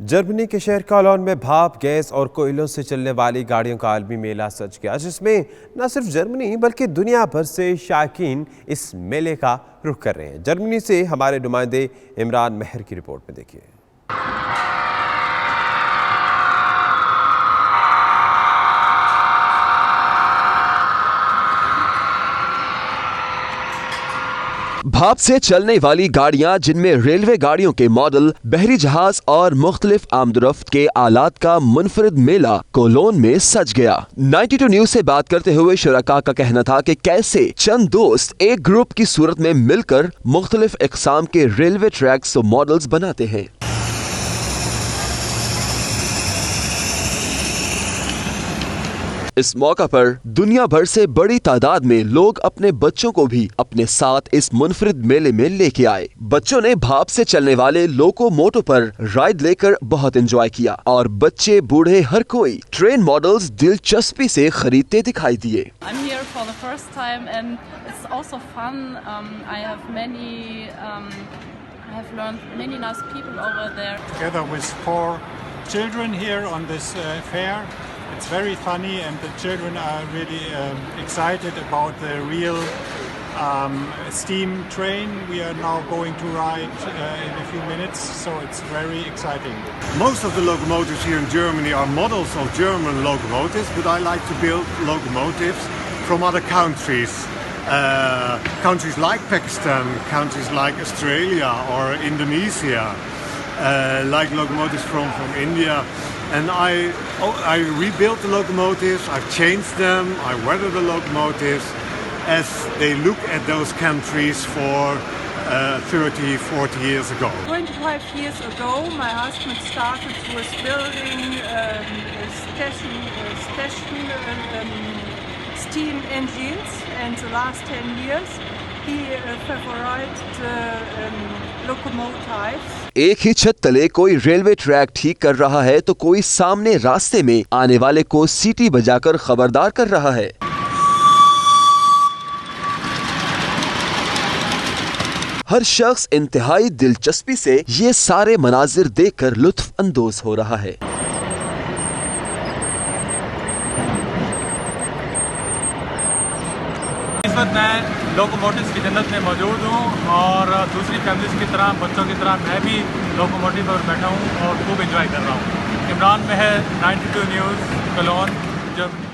Germany के शहर colon में भाप, गैस और कोयलों से चलने वाली गाड़ियों का आलमी मेला सज गया, जिसमें न सिर्फ जर्मनी बल्कि दुनिया भर से शायकीन इस मेले का रुख कर रहे हैं। जर्मनी से हमारे नुमाइंदे इमरान मेहर की रिपोर्ट में देखिए। भाप से चलने वाली गाड़ियां, जिनमें रेलवे गाड़ियों के मॉडल, बहरी जहाज और मुख्तलिफ आमदरफ्त के आलात का मुनफरिद मेला कोलोन में सज गया। 92 न्यूज से बात करते हुए शुरका का कहना था कि कैसे चंद दोस्त एक ग्रुप की सूरत में मिलकर मुख्तलिफ इकसाम के रेलवे ट्रैक्स और मॉडल्स बनाते हैं। इस मौका पर दुनिया भर से बड़ी तादाद में लोग अपने बच्चों को भी अपने साथ इस मुनफरिद मेले में लेके आए। बच्चों ने भाप से चलने वाले लोकोमोटिव पर राइड लेकर बहुत एंजॉय किया और बच्चे बूढ़े हर कोई ट्रेन मॉडल्स दिलचस्पी से खरीदते दिखाई दिए। It's very funny, and the children are really excited about the real steam train we are now going to ride in a few minutes, so it's very exciting. Most of the locomotives here in Germany are models of German locomotives, but I like to build locomotives from other countries. Countries like Pakistan, countries like Australia or Indonesia, like locomotives from India. And I rebuilt the locomotives, I've changed them, I weathered the locomotives as they look at those countries for 30, 40 years ago. 25 years ago, my husband started with building steam engines, and the last 10 years he favorized locomotives. एक ही छत तले कोई railway track ठीक कर रहा है तो कोई सामने रास्ते में आने वाले को सीटी बजाकर खबरदार कर रहा है। हर शख्स इंतहाई दिलचस्पी से ये सारे मनाजिर देखकर लुत्फ अंदोज हो रहा है। इस वक्त मैं लोकोमोटिव्स की जन्नत में मौजूद हूँ और दूसरी फैमिलीज की तरह, बच्चों की तरह मैं भी लोकोमोटिव पर बैठा हूँ और खूब एंजॉय कर रहा हूँ। इमरान मेहर, 92 न्यूज़, कोलोन, जर्मनी।